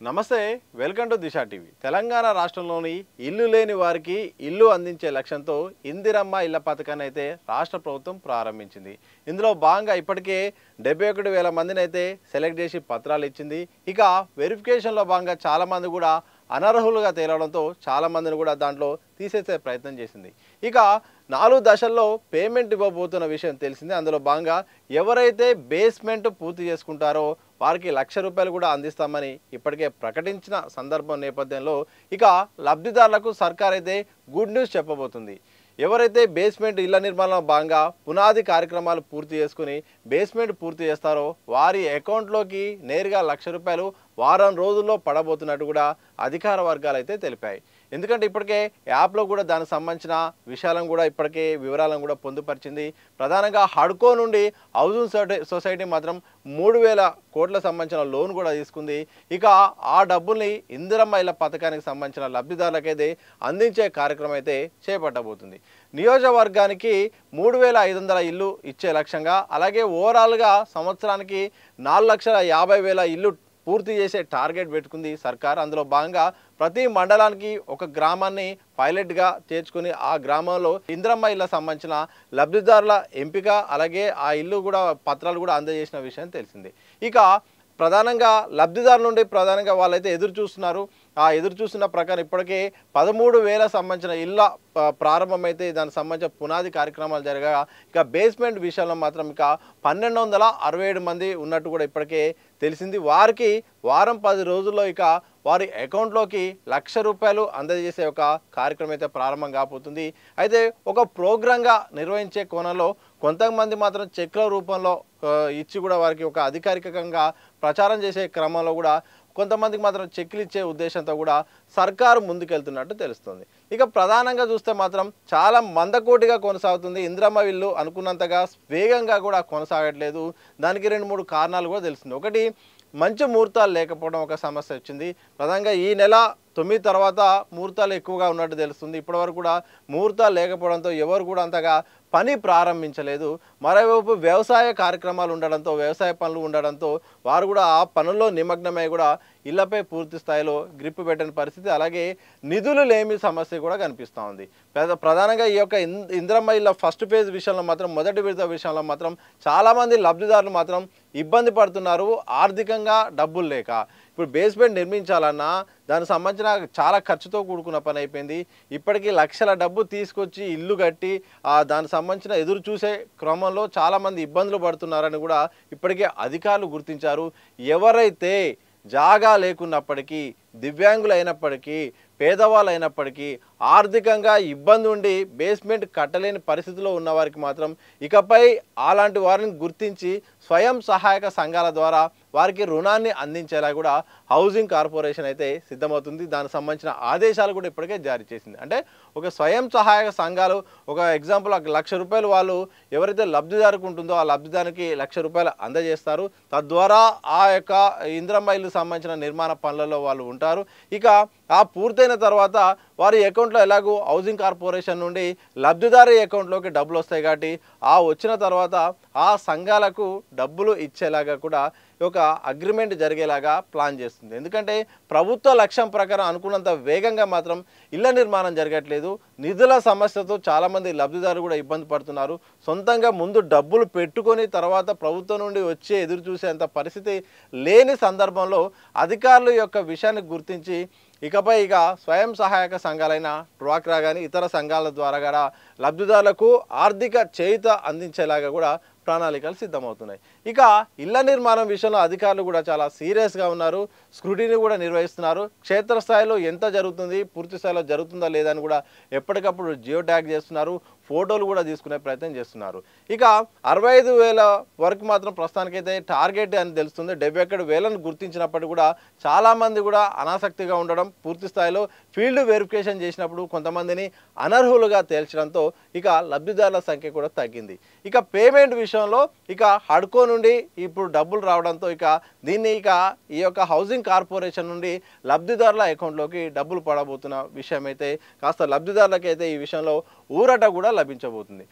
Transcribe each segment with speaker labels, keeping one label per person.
Speaker 1: నమస్తే welcome to Disha TV Telangana రాష్ట్రంలోని ఇల్లు లేని వారికి ఇల్లు అందించే లక్ష్యంతో ఇందిరమ్మ ఇళ్ల పథకాన్ని అయితే రాష్ట్ర ప్రభుత్వం ప్రారంభించింది. ఇందులో భాగంగా ఇప్పటికే 71,000 మందిని అయితే సెలెక్ట్ చేసి పత్రాలు ఇచ్చింది. ఇక వెరిఫికేషన్లో భాగంగా చాలా మంది కూడా అనర్హులుగా తేలడంతో చాలా మందిని కూడా దాంట్లో తీసేసే ప్రయత్నం చేసింది. ఇక 4 దశల్లో పేమెంట్ ఇవ్వబోతున్న విషయం తెలిసింది. అందులో భాగంగా ఎవరైతే బేస్మెంట్ పూర్తి చేసుకుంటారో వారికి ₹1,00,000 కూడా అందిస్తామని ఇప్పటికే ప్రకటించిన సందర్భం నేపథ్యంలో ఇక లబ్ధిదారులకు సర్కార్ అయితే గుడ్ న్యూస్ చెప్పబోతుంది. ఎవరైతే బేస్మెంట్ ఇళ్ల నిర్మాణంలో భాగంగా పునాది కార్యక్రమాలు పూర్తి చేసుకుని బేస్మెంట్ పూర్తి చేస్తారో వారి అకౌంట్లోకి నేరుగా ₹1,00,000 వారం రోజుల్లో పడబోతున్నట్టు కూడా అధికార వర్గాలు అయితే తెలిపాయి. ఎందుకంటే ఇప్పటికే యాప్లో కూడా దానికి సంబంధించిన విషయాలను కూడా ఇప్పటికే వివరాలను కూడా పొందుపరిచింది. ప్రధానంగా హడ్కో నుండి హౌసింగ్ సొసైటీ మాత్రం 3,000 కోట్ల సంబంధించిన లోన్ కూడా తీసుకుంది. ఇక ఆ డబ్బుల్ని ఇందిరమ్మ ఇళ్ల పథకానికి సంబంధించిన లబ్ధిదారులకైతే అందించే కార్యక్రమం అయితే చేపట్టబోతుంది. నియోజకవర్గానికి 3,500 ఇల్లు ఇచ్చే లక్ష్యంగా, అలాగే ఓవరాల్గా సంవత్సరానికి 4,50,000 ఇల్లు పూర్తి చేసే టార్గెట్ పెట్టుకుంది సర్కార్. అందులో భాగంగా ప్రతి మండలానికి ఒక గ్రామాన్ని పైలట్గా చేర్చుకుని ఆ గ్రామంలో ఇందిరమ్మ ఇళ్ల సంబంధించిన లబ్ధిదారుల ఎంపిక, అలాగే ఆ ఇల్లు కూడా పత్రాలు కూడా అందజేసిన విషయం తెలిసింది. ఇక ప్రధానంగా లబ్ధిదారుల నుండి ప్రధానంగా వాళ్ళైతే ఎదురు చూస్తున్నారు. ఆ ఎదురు చూస్తున్న ప్రకారం ఇప్పటికే 13,000 సంబంధించిన ఇళ్ళ ప్రారంభమైతే దానికి సంబంధించిన పునాది కార్యక్రమాలు జరగగా, ఇక బేస్మెంట్ విషయంలో మాత్రం ఇక 1,267 మంది ఉన్నట్టు కూడా ఇప్పటికే తెలిసింది. వారికి వారం 10 రోజుల్లో ఇక వారి అకౌంట్లోకి ₹1,00,000 అందజేసే ఒక కార్యక్రమం అయితే ప్రారంభం కాబోతుంది. అయితే ఒక ప్రోగ్రాంగా నిర్వహించే కోణంలో కొంతమంది మాత్రం చెక్ల రూపంలో ఇచ్చి కూడా వారికి ఒక అధికారికంగా ప్రచారం చేసే క్రమంలో కూడా కొంతమందికి మాత్రం చెక్లు ఇచ్చే ఉద్దేశంతో కూడా సర్కారు ముందుకెళ్తున్నట్టు తెలుస్తుంది. ఇక ప్రధానంగా చూస్తే మాత్రం చాలా మందకోటిగా కొనసాగుతుంది. ఇందిరమ్మ ఇల్లు అనుకున్నంతగా వేగంగా కూడా కొనసాగట్లేదు. దానికి 2-3 కారణాలు కూడా తెలుస్తుంది. ఒకటి, మంచి ముహూర్తాలు లేకపోవడం ఒక సమస్య వచ్చింది. ప్రధానంగా ఈ నెల 9 తర్వాత ముహూర్తాలు ఎక్కువగా ఉన్నట్టు తెలుస్తుంది. ఇప్పటివరకు కూడా ముహూర్తాలు లేకపోవడంతో ఎవరు కూడా అంతగా పని ప్రారంభించలేదు. మరోవైపు వ్యవసాయ కార్యక్రమాలు ఉండడంతో, వ్యవసాయ పనులు ఉండడంతో వారు కూడా ఆ పనుల్లో నిమగ్నమై కూడా ఇళ్లపై పూర్తి స్థాయిలో గ్రిప్ పెట్టని పరిస్థితి, అలాగే నిధులు లేమి సమస్య కూడా కనిపిస్తూ ఉంది. ప్రధానంగా ఈ యొక్క ఇందిరమ్మ ఇళ్ళ ఫస్ట్ ఫేజ్ విషయంలో మాత్రం, మొదటి విడత విషయంలో మాత్రం చాలామంది లబ్ధిదారులు మాత్రం ఇబ్బంది పడుతున్నారు ఆర్థికంగా డబ్బులు లేక. ఇప్పుడు బేస్మెంట్ నిర్మించాలన్నా దానికి సంబంధించిన చాలా ఖర్చుతో కూడుకున్న పని అయిపోయింది. ఇప్పటికీ లక్షల డబ్బు తీసుకొచ్చి ఇల్లు కట్టి దానికి సంబంధించిన ఎదురు చూసే క్రమంలో చాలామంది ఇబ్బందులు పడుతున్నారని కూడా ఇప్పటికే అధికారులు గుర్తించారు. ఎవరైతే జాగా లేకున్నప్పటికీ, దివ్యాంగులు అయినప్పటికీ, పేదవాళ్ళు అయినప్పటికీ, ఆర్థికంగా ఇబ్బంది ఉండి బేస్మెంట్ కట్టలేని పరిస్థితిలో ఉన్న వారికి మాత్రం ఇకపై అలాంటి వారిని గుర్తించి స్వయం సహాయక సంఘాల ద్వారా వారికి రుణాన్ని అందించేలా కూడా హౌసింగ్ కార్పొరేషన్ అయితే సిద్ధమవుతుంది. దానికి సంబంధించిన ఆదేశాలు కూడా ఇప్పటికే జారీ చేసింది. అంటే ఒక స్వయం సహాయక సంఘాలు, ఒక ఎగ్జాంపుల్ ₹1,00,000 వాళ్ళు ఎవరైతే లబ్ధిదారుకు ఉంటుందో ఆ లబ్ధిదారునికి ₹1,00,000 అందజేస్తారు. తద్వారా ఆ యొక్క ఇందిరమ్మ ఇల్లు సంబంధించిన నిర్మాణ పనులలో వాళ్ళు ఉంటారు. ఇక ఆ పూర్తయిన తర్వాత వారి అకౌంట్లో ఎలాగో హౌసింగ్ కార్పొరేషన్ నుండి లబ్ధిదారు అకౌంట్లోకి డబ్బులు వస్తాయి కాబట్టి ఆ వచ్చిన తర్వాత ఆ సంఘాలకు డబ్బులు ఇచ్చేలాగా కూడా ఒక అగ్రిమెంట్ జరిగేలాగా ప్లాన్ చేస్తుంది. ఎందుకంటే ప్రభుత్వ లక్ష్యం ప్రకారం అనుకున్నంత వేగంగా మాత్రం ఇళ్ల నిర్మాణం జరగట్లేదు. నిధుల సమస్యతో చాలామంది లబ్ధిదారులు కూడా ఇబ్బంది పడుతున్నారు. సొంతంగా ముందు డబ్బులు పెట్టుకొని తర్వాత ప్రభుత్వం నుండి వచ్చే ఎదురు చూసేంత పరిస్థితి లేని సందర్భంలో అధికారులు యొక్క విషయాన్ని గుర్తించి ఇకపై ఇక స్వయం సహాయక సంఘాలైన డ్వాక్రా కానీ ఇతర సంఘాల ద్వారా కూడా లబ్ధిదారులకు ఆర్థిక చేయూత అందించేలాగా కూడా ప్రణాళికలు సిద్ధమవుతున్నాయి. ఇక ఇళ్ల నిర్మాణం విషయంలో అధికారులు కూడా చాలా సీరియస్గా ఉన్నారు. స్క్రూటినీ కూడా నిర్వహిస్తున్నారు. క్షేత్రస్థాయిలో ఎంత జరుగుతుంది, పూర్తి స్థాయిలో జరుగుతుందా లేదా అని కూడా ఎప్పటికప్పుడు జియో ట్యాగ్ చేస్తున్నారు. ఫోటోలు కూడా తీసుకునే ప్రయత్నం చేస్తున్నారు. ఇక 65,000 వరకు మాత్రం ప్రస్తుతానికైతే టార్గెట్ అని తెలుస్తుంది. 71,000 గుర్తించినప్పటికీ కూడా చాలామంది కూడా అనాసక్తిగా ఉండడం, పూర్తి స్థాయిలో ఫీల్డ్ వెరిఫికేషన్ చేసినప్పుడు కొంతమందిని అనర్హులుగా తేల్చడంతో ఇక లబ్ధిదారుల సంఖ్య కూడా తగ్గింది. ఇక పేమెంట్ విషయంలో ఇక హడ్కో నుండి ఇప్పుడు డబ్బులు రావడంతో ఇక దీన్ని ఇక ఈ యొక్క హౌసింగ్ కార్పొరేషన్ నుండి లబ్ధిదారుల అకౌంట్లోకి డబ్బులు పడబోతున్న విషయం అయితే కాస్త లబ్ధిదారులకైతే ఈ విషయంలో ఊరట కూడా లభించబోతుంది.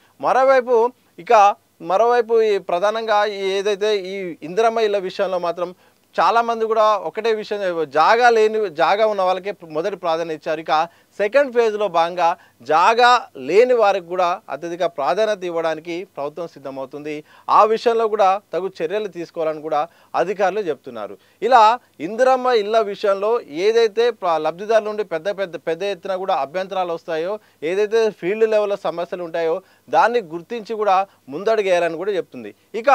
Speaker 1: మరోవైపు ఈ ప్రధానంగా ఏదైతే ఈ ఇందిరమ్మ ఇళ్ల విషయంలో మాత్రం చాలా మంది కూడా ఒకటే విషయం జాగా ఉన్న వాళ్ళకే మొదటి ప్రాధాన్యత ఇచ్చారు. ఇక సెకండ్ ఫేజ్లో భాగంగా జాగా లేని వారికి కూడా అత్యధిక ప్రాధాన్యత ఇవ్వడానికి ప్రభుత్వం సిద్ధమవుతుంది. ఆ విషయంలో కూడా తగు చర్యలు తీసుకోవాలని కూడా అధికారులు చెప్తున్నారు. ఇలా ఇందిరమ్మ ఇళ్ల విషయంలో ఏదైతే లబ్ధిదారుల నుండి పెద్ద ఎత్తున కూడా అభ్యంతరాలు వస్తాయో, ఏదైతే ఫీల్డ్ లెవెల్లో సమస్యలు ఉంటాయో దాన్ని గుర్తించి కూడా ముందడుగేయాలని కూడా చెప్తుంది. ఇక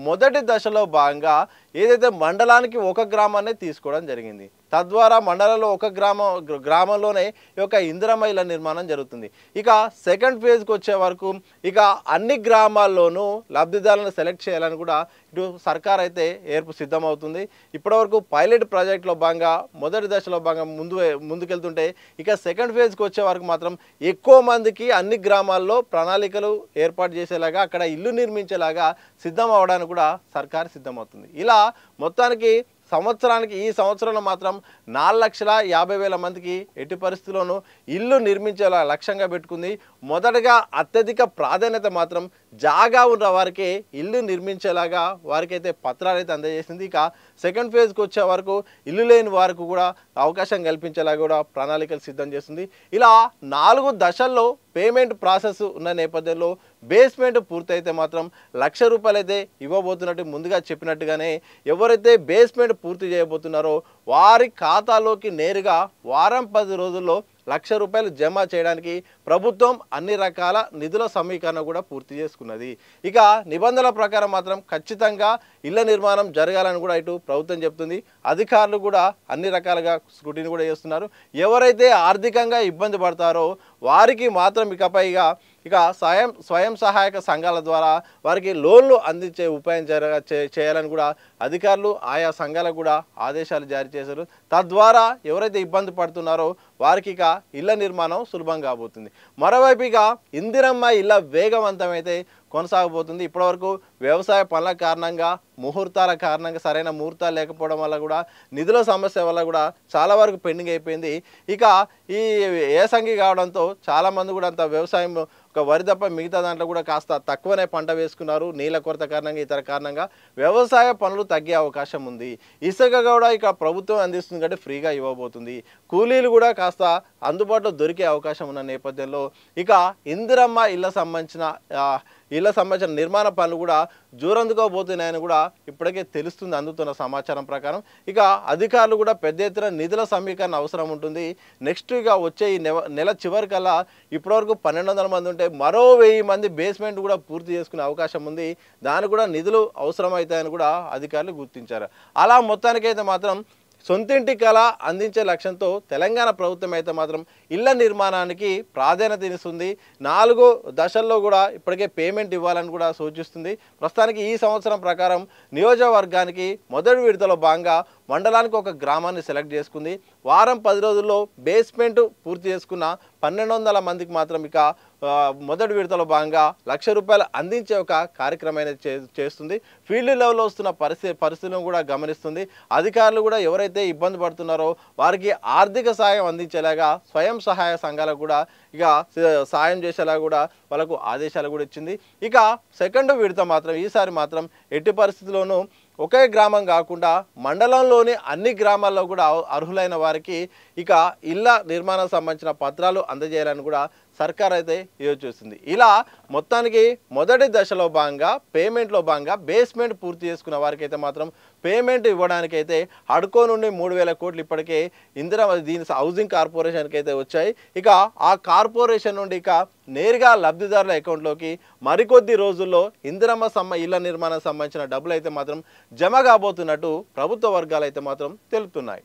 Speaker 1: మొదటి దశలో భాగంగా ఏదైతే మండలానికి ఒక గ్రామాన్ని తీసుకోవడం జరిగింది. తద్వారా మండలంలో ఒక గ్రామంలోనే ఈ యొక్క ఇందిరమ్మ ఇళ్ల నిర్మాణం జరుగుతుంది. ఇక సెకండ్ ఫేజ్కి వచ్చే వరకు ఇక అన్ని గ్రామాల్లోనూ లబ్ధిదారులను సెలెక్ట్ చేయాలని కూడా ఇటు సర్కార్ అయితే సిద్ధమవుతుంది. ఇప్పటివరకు పైలట్ ప్రాజెక్టులో భాగంగా మొదటి దశలో భాగంగా ముందుకెళ్తుంటే ఇక సెకండ్ ఫేజ్కి వచ్చే వరకు మాత్రం ఎక్కువ మందికి అన్ని గ్రామాల్లో ప్రణాళికలు ఏర్పాటు చేసేలాగా అక్కడ ఇల్లు నిర్మించేలాగా సిద్ధం అవడానికి కూడా సర్కార్ సిద్ధమవుతుంది. ఇలా మొత్తానికి ఈ సంవత్సరంలో మాత్రం 4,50,000 మందికి ఎట్టి పరిస్థితుల్లోనూ ఇల్లు నిర్మించేలా లక్ష్యంగా పెట్టుకుంది. మొదటగా అత్యధిక ప్రాధాన్యత మాత్రం జాగా ఉన్న వారికి ఇల్లు నిర్మించేలాగా వారికైతే పత్రాలు అయితే అందజేసింది. ఇక సెకండ్ ఫేజ్కి వచ్చే వరకు ఇల్లు లేని వారికి కూడా అవకాశం కల్పించేలాగా కూడా ప్రణాళికలు సిద్ధం చేస్తుంది. ఇలా 4 దశల్లో పేమెంట్ ప్రాసెస్ ఉన్న నేపథ్యంలో బేస్మెంట్ పూర్తయితే మాత్రం ₹1,00,000 అయితే ఇవ్వబోతున్నట్టు ముందుగా చెప్పినట్టుగానే ఎవరైతే బేస్మెంట్ పూర్తి చేయబోతున్నారో వారి ఖాతాలోకి నేరుగా వారం 10 రోజుల్లో ₹1,00,000 జమ చేయడానికి ప్రభుత్వం అన్ని రకాల నిధుల సమీకరణ కూడా పూర్తి చేసుకున్నది. ఇక నిబంధనల ప్రకారం మాత్రం ఖచ్చితంగా ఇళ్ల నిర్మాణం జరగాలని కూడా ఇటు ప్రభుత్వం చెప్తుంది. అధికారులు కూడా అన్ని రకాలుగా స్క్రూటినీ కూడా చేస్తున్నారు. ఎవరైతే ఆర్థికంగా ఇబ్బంది పడతారో వారికి మాత్రం ఇక స్వయం సహాయక సంఘాల ద్వారా వారికి లోన్లు అందించే ఉపాయం చేయాలని కూడా అధికారులు ఆయా సంఘాలకు కూడా ఆదేశాలు జారీ చేశారు. తద్వారా ఎవరైతే ఇబ్బంది పడుతున్నారో వారికి ఇక ఇళ్ల నిర్మాణం సులభం కాబోతుంది. మరోవైపు ఇక ఇందిరమ్మ ఇళ్ల వేగవంతమైతే కొనసాగబోతుంది. ఇప్పటివరకు వ్యవసాయ పనుల కారణంగా సరైన ముహూర్తాలు లేకపోవడం వల్ల కూడా నిధుల సమస్య వల్ల కూడా చాలా వరకు పెండింగ్ అయిపోయింది. ఇక ఈ ఏసంగి కావడంతో చాలామంది కూడా అంత వ్యవసాయం ఒక వరి తప్ప మిగతా దాంట్లో కూడా కాస్త తక్కువనే పంట వేసుకున్నారు. నీళ్ళ కొరత కారణంగా ఇతర కారణంగా వ్యవసాయ పనులు తగ్గే అవకాశం ఉంది. ఇసుక కూడా ఇక ప్రభుత్వం అందిస్తుంది కాబట్టి ఫ్రీగా ఇవ్వబోతుంది. కూలీలు కూడా కాస్త అందుబాటులో దొరికే అవకాశం ఉన్న నేపథ్యంలో ఇక ఇందిరమ్మ ఇళ్ల సంబంధించిన నిర్మాణ పనులు కూడా జోరందుకోబోతున్నాయని కూడా ఇప్పటికే తెలుస్తుంది అందుతున్న సమాచారం ప్రకారం. ఇక అధికారులు కూడా పెద్ద ఎత్తున నిధుల సమీకరణ అవసరం ఉంటుంది. నెక్స్ట్ ఇక వచ్చే ఈ నెల చివరికల్లా ఇప్పటివరకు 1,200 మంది ఉంటే మరో 1000 మంది బేస్మెంట్ కూడా పూర్తి చేసుకునే అవకాశం ఉంది. దానికి కూడా నిధులు అవసరమవుతాయని కూడా అధికారులు గుర్తించారు. అలా మొత్తానికైతే మాత్రం సొంతింటి కళ అందించే లక్ష్యంతో తెలంగాణ ప్రభుత్వం అయితే మాత్రం ఇళ్ల నిర్మాణానికి ప్రాధాన్యత ఇస్తుంది. 4 దశల్లో కూడా ఇప్పటికే పేమెంట్ ఇవ్వాలని కూడా సూచిస్తుంది. ప్రస్తుతానికి ఈ సంవత్సరం ప్రకారం నియోజకవర్గానికి మొదటి విడతలో భాగంగా మండలానికి ఒక గ్రామాన్ని సెలెక్ట్ చేసుకుంది. వారం 10 రోజుల్లో బేస్మెంట్ పూర్తి చేసుకున్న 1,200 మందికి మాత్రం ఇక మొదటి విడతలో భాగంగా ₹1,00,000 అందించే ఒక కార్యక్రమాన్ని చేస్తుంది. ఫీల్డ్ లెవెల్లో వస్తున్న పరిస్థితులను కూడా గమనిస్తుంది. అధికారులు కూడా ఎవరైతే ఇబ్బంది పడుతున్నారో వారికి ఆర్థిక సాయం అందించేలాగా స్వయం సహాయ సంఘాలకు కూడా ఇక సాయం చేసేలా కూడా వాళ్ళకు ఆదేశాలు కూడా ఇచ్చింది. ఇక సెకండ్ విడత మాత్రం ఈసారి మాత్రం ఎట్టి పరిస్థితుల్లోనూ ఒకే గ్రామం కాకుండా మండలంలోని అన్ని గ్రామాల్లో కూడా అర్హులైన వారికి ఇక ఇళ్ల నిర్మాణానికి సంబంధించిన పత్రాలు అందజేయాలని కూడా సర్కార్ అయితే యోచిస్తుంది. ఇలా మొత్తానికి మొదటి దశలో భాగంగా పేమెంట్లో భాగంగా బేస్మెంట్ పూర్తి చేసుకున్న వారికి అయితే మాత్రం పేమెంట్ ఇవ్వడానికైతే హడ్కో నుండి 3,000 కోట్లు ఇప్పటికే దీని హౌసింగ్ కార్పొరేషన్కి అయితే వచ్చాయి. ఇక ఆ కార్పొరేషన్ నుండి ఇక నేరుగా లబ్ధిదారుల అకౌంట్లోకి మరికొద్ది రోజుల్లో ఇందిరమ్మ ఇళ్ల నిర్మాణానికి సంబంధించిన డబ్బులు అయితే మాత్రం జమ కాబోతున్నట్టు ప్రభుత్వ వర్గాలు అయితే మాత్రం తెలుపుతున్నాయి.